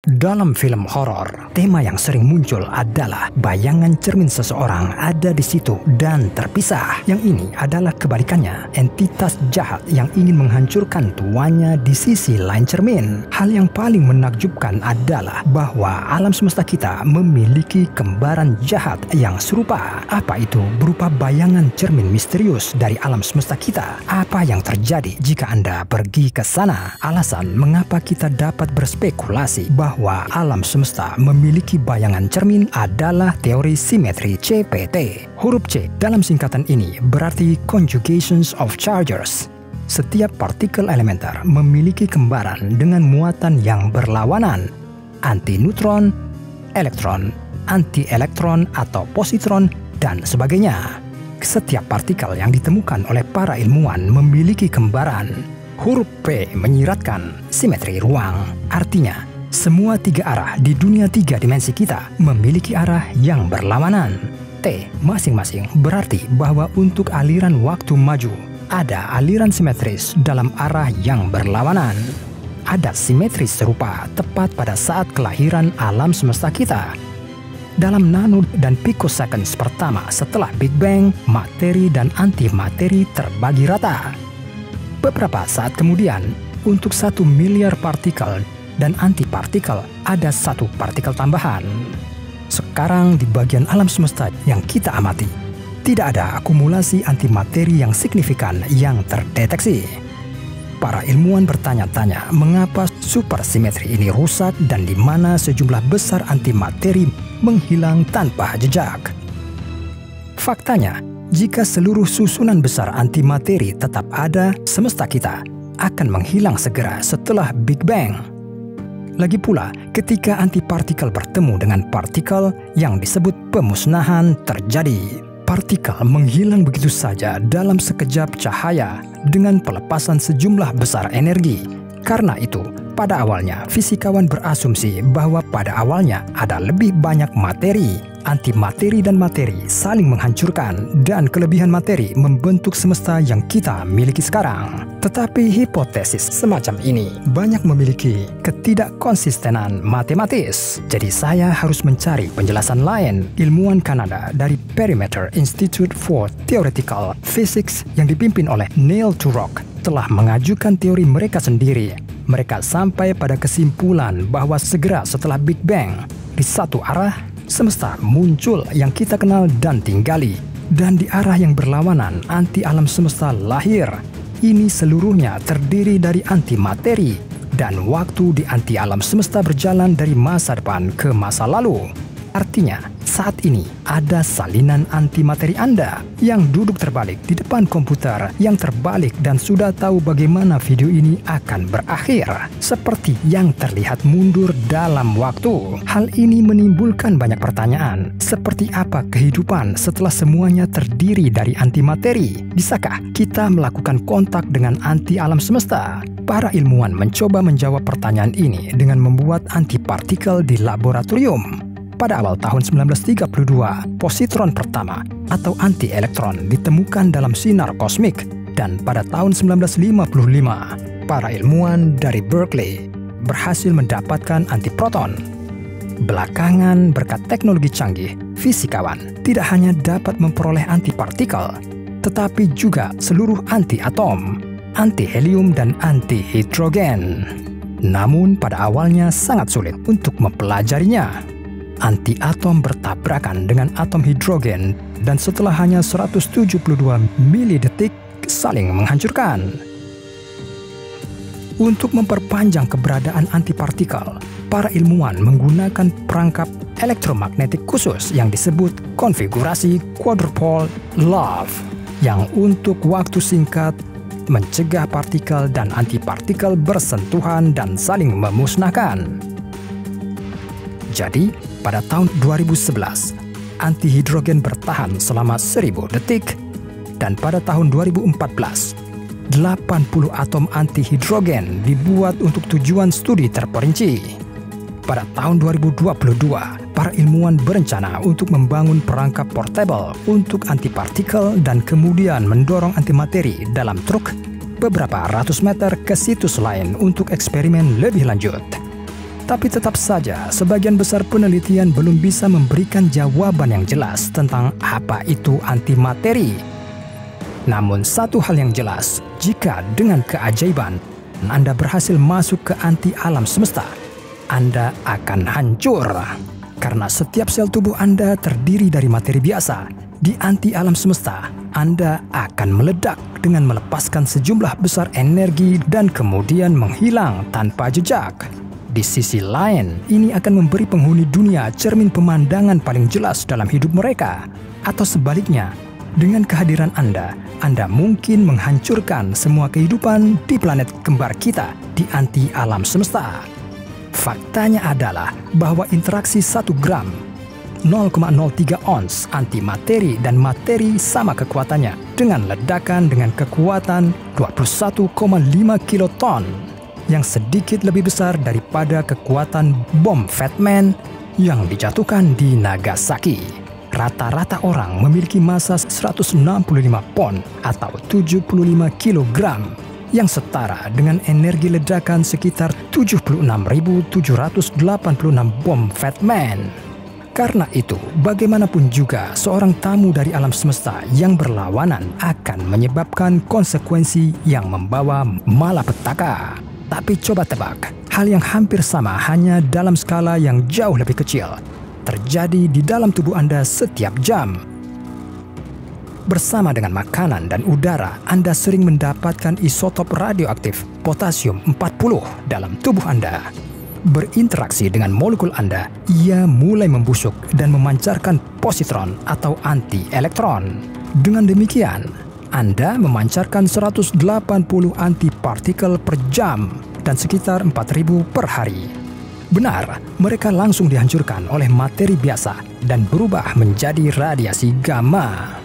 Dalam film horor, tema yang sering muncul adalah bayangan cermin seseorang ada di situ dan terpisah. Yang ini adalah kebalikannya, entitas jahat yang ingin menghancurkan tuannya di sisi lain cermin. Hal yang paling menakjubkan adalah bahwa alam semesta kita memiliki kembaran jahat yang serupa. Apa itu? Berupa bayangan cermin misterius dari alam semesta kita. Apa yang terjadi jika Anda pergi ke sana? Alasan mengapa kita dapat berspekulasi bahwa alam semesta memiliki bayangan cermin adalah teori simetri CPT. Huruf C dalam singkatan ini berarti conjugations of charges. Setiap partikel elementer memiliki kembaran dengan muatan yang berlawanan. Anti-neutron, elektron, anti-elektron atau positron, dan sebagainya. Setiap partikel yang ditemukan oleh para ilmuwan memiliki kembaran. Huruf P menyiratkan simetri ruang. Artinya, semua tiga arah di dunia tiga dimensi kita memiliki arah yang berlawanan. T masing-masing berarti bahwa untuk aliran waktu maju, ada aliran simetris dalam arah yang berlawanan. Ada simetri serupa tepat pada saat kelahiran alam semesta kita. Dalam nano dan picoseconds pertama setelah Big Bang, materi dan antimateri terbagi rata. Beberapa saat kemudian, untuk 1 miliar partikel dan antipartikel ada 1 partikel tambahan. Sekarang di bagian alam semesta yang kita amati, tidak ada akumulasi antimateri yang signifikan yang terdeteksi. Para ilmuwan bertanya-tanya mengapa supersimetri ini rusak dan di mana sejumlah besar antimateri menghilang tanpa jejak. Faktanya, jika seluruh susunan besar antimateri tetap ada, semesta kita akan menghilang segera setelah Big Bang. Lagi pula, ketika antipartikel bertemu dengan partikel yang disebut pemusnahan terjadi. Partikel menghilang begitu saja dalam sekejap cahaya dengan pelepasan sejumlah besar energi. Karena itu, pada awalnya fisikawan berasumsi bahwa pada awalnya ada lebih banyak materi. Antimateri dan materi saling menghancurkan dan kelebihan materi membentuk semesta yang kita miliki sekarang. Tetapi hipotesis semacam ini banyak memiliki ketidakkonsistenan matematis. Jadi saya harus mencari penjelasan lain. Ilmuwan Kanada dari Perimeter Institute for Theoretical Physics yang dipimpin oleh Neil Turok telah mengajukan teori mereka sendiri. Mereka sampai pada kesimpulan bahwa segera setelah Big Bang, di satu arah, semesta muncul yang kita kenal dan tinggali, dan di arah yang berlawanan anti alam semesta lahir. Ini seluruhnya terdiri dari antimateri, dan waktu di anti alam semesta berjalan dari masa depan ke masa lalu. Artinya, saat ini ada salinan antimateri Anda yang duduk terbalik di depan komputer yang terbalik dan sudah tahu bagaimana video ini akan berakhir. Seperti yang terlihat mundur dalam waktu. Hal ini menimbulkan banyak pertanyaan. Seperti apa kehidupan setelah semuanya terdiri dari antimateri? Bisakah kita melakukan kontak dengan anti alam semesta? Para ilmuwan mencoba menjawab pertanyaan ini dengan membuat antipartikel di laboratorium. Pada awal tahun 1932, positron pertama atau anti-elektron ditemukan dalam sinar kosmik, dan pada tahun 1955, para ilmuwan dari Berkeley berhasil mendapatkan antiproton. Belakangan, berkat teknologi canggih, fisikawan tidak hanya dapat memperoleh antipartikel, tetapi juga seluruh anti-atom, anti-helium dan anti-hidrogen. Namun pada awalnya sangat sulit untuk mempelajarinya. Anti-atom bertabrakan dengan atom hidrogen dan setelah hanya 172 milidetik saling menghancurkan. Untuk memperpanjang keberadaan antipartikel, para ilmuwan menggunakan perangkap elektromagnetik khusus yang disebut konfigurasi quadrupole Love, yang untuk waktu singkat mencegah partikel dan antipartikel bersentuhan dan saling memusnahkan. Jadi, pada tahun 2011, antihidrogen bertahan selama 1000 detik, dan pada tahun 2014, 80 atom antihidrogen dibuat untuk tujuan studi terperinci. Pada tahun 2022, para ilmuwan berencana untuk membangun perangkap portable untuk antipartikel dan kemudian mendorong antimateri dalam truk beberapa ratus meter ke situs lain untuk eksperimen lebih lanjut. Tapi tetap saja, sebagian besar penelitian belum bisa memberikan jawaban yang jelas tentang apa itu antimateri. Namun satu hal yang jelas, jika dengan keajaiban Anda berhasil masuk ke anti alam semesta, Anda akan hancur. Karena setiap sel tubuh Anda terdiri dari materi biasa. Di anti alam semesta, Anda akan meledak dengan melepaskan sejumlah besar energi dan kemudian menghilang tanpa jejak. Di sisi lain, ini akan memberi penghuni dunia cermin pemandangan paling jelas dalam hidup mereka. Atau sebaliknya, dengan kehadiran Anda mungkin menghancurkan semua kehidupan di planet kembar kita di anti alam semesta. Faktanya adalah bahwa interaksi 1 gram 0,03 ons antimateri dan materi sama kekuatannya dengan ledakan dengan kekuatan 21,5 kiloton yang sedikit lebih besar daripada kekuatan bom Fat Man yang dijatuhkan di Nagasaki. Rata-rata orang memiliki massa 165 pon atau 75 kilogram yang setara dengan energi ledakan sekitar 76.786 bom Fat Man. Karena itu, bagaimanapun juga seorang tamu dari alam semesta yang berlawanan akan menyebabkan konsekuensi yang membawa malapetaka. Tapi coba tebak, hal yang hampir sama hanya dalam skala yang jauh lebih kecil terjadi di dalam tubuh Anda setiap jam. Bersama dengan makanan dan udara, Anda sering mendapatkan isotop radioaktif potasium 40 dalam tubuh Anda. Berinteraksi dengan molekul Anda, ia mulai membusuk dan memancarkan positron atau anti-elektron. Dengan demikian, Anda memancarkan 180 antipartikel per jam dan sekitar 4.000 per hari. Benar, mereka langsung dihancurkan oleh materi biasa dan berubah menjadi radiasi gamma.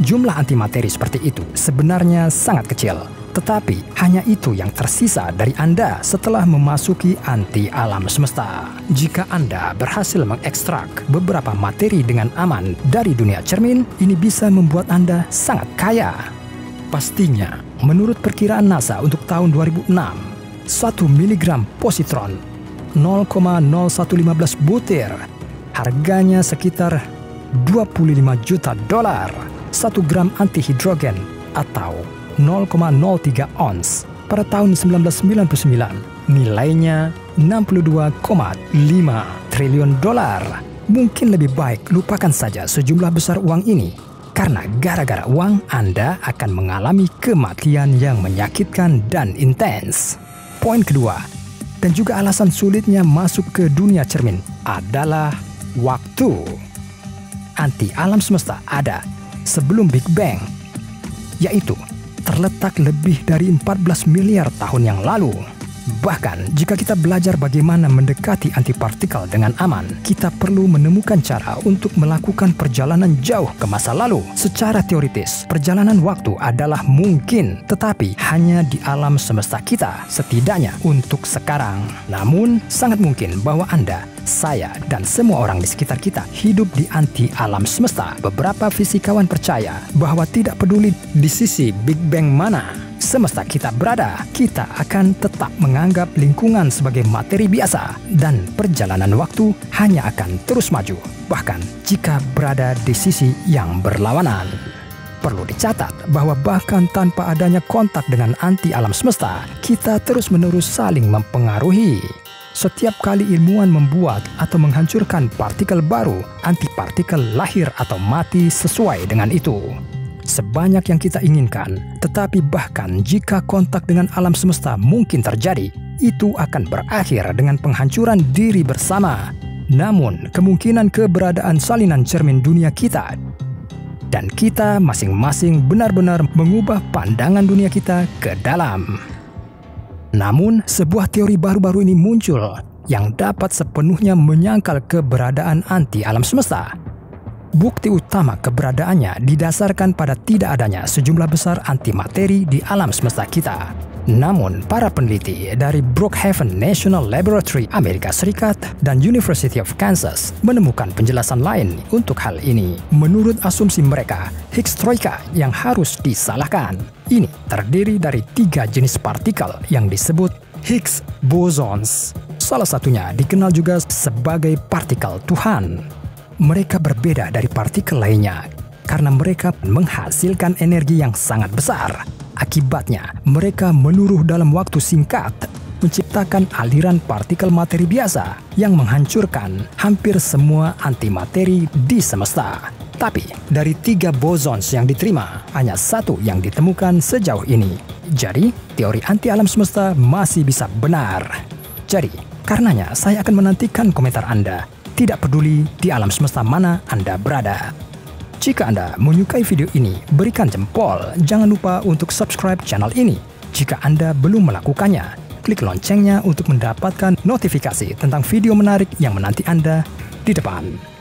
Jumlah antimateri seperti itu sebenarnya sangat kecil, tetapi hanya itu yang tersisa dari Anda setelah memasuki anti alam semesta. Jika Anda berhasil mengekstrak beberapa materi dengan aman dari dunia cermin, ini bisa membuat Anda sangat kaya. Pastinya, menurut perkiraan NASA untuk tahun 2006, 1 miligram positron 0,0115 butir harganya sekitar $25 juta. 1 gram antihidrogen atau 0,03 ons pada tahun 1999 nilainya $62,5 triliun. Mungkin lebih baik lupakan saja sejumlah besar uang ini, karena gara-gara uang Anda akan mengalami kematian yang menyakitkan dan intens. Poin kedua, dan juga alasan sulitnya masuk ke dunia cermin adalah waktu. Anti alam semesta ada sebelum Big Bang, yaitu terletak lebih dari 14 miliar tahun yang lalu. Bahkan, jika kita belajar bagaimana mendekati antipartikel dengan aman, kita perlu menemukan cara untuk melakukan perjalanan jauh ke masa lalu. Secara teoritis, perjalanan waktu adalah mungkin, tetapi hanya di alam semesta kita, setidaknya untuk sekarang. Namun, sangat mungkin bahwa Anda, saya, dan semua orang di sekitar kita hidup di anti alam semesta. Beberapa fisikawan percaya bahwa tidak peduli di sisi Big Bang mana semesta kita berada, kita akan tetap menganggap lingkungan sebagai materi biasa dan perjalanan waktu hanya akan terus maju, bahkan jika berada di sisi yang berlawanan. Perlu dicatat bahwa bahkan tanpa adanya kontak dengan anti alam semesta, kita terus-menerus saling mempengaruhi. Setiap kali ilmuwan membuat atau menghancurkan partikel baru, antipartikel lahir atau mati sesuai dengan itu. Sebanyak yang kita inginkan, tetapi bahkan jika kontak dengan alam semesta mungkin terjadi, itu akan berakhir dengan penghancuran diri bersama. Namun, kemungkinan keberadaan salinan cermin dunia kita dan kita masing-masing benar-benar mengubah pandangan dunia kita ke dalam. Namun, sebuah teori baru-baru ini muncul yang dapat sepenuhnya menyangkal keberadaan anti alam semesta. Bukti utama keberadaannya didasarkan pada tidak adanya sejumlah besar antimateri di alam semesta kita. Namun, para peneliti dari Brookhaven National Laboratory, Amerika Serikat, dan University of Kansas menemukan penjelasan lain untuk hal ini. Menurut asumsi mereka, Higgs troika yang harus disalahkan. Ini terdiri dari 3 jenis partikel yang disebut Higgs bosons. Salah satunya dikenal juga sebagai partikel Tuhan. Mereka berbeda dari partikel lainnya karena mereka menghasilkan energi yang sangat besar. Akibatnya, mereka meluruh dalam waktu singkat, menciptakan aliran partikel materi biasa yang menghancurkan hampir semua antimateri di semesta. Tapi, dari 3 bosons yang diterima, hanya 1 yang ditemukan sejauh ini. Jadi, teori anti alam semesta masih bisa benar. Jadi, karenanya saya akan menantikan komentar Anda. Tidak peduli di alam semesta mana Anda berada. Jika Anda menyukai video ini, berikan jempol. Jangan lupa untuk subscribe channel ini. Jika Anda belum melakukannya, klik loncengnya untuk mendapatkan notifikasi tentang video menarik yang menanti Anda di depan.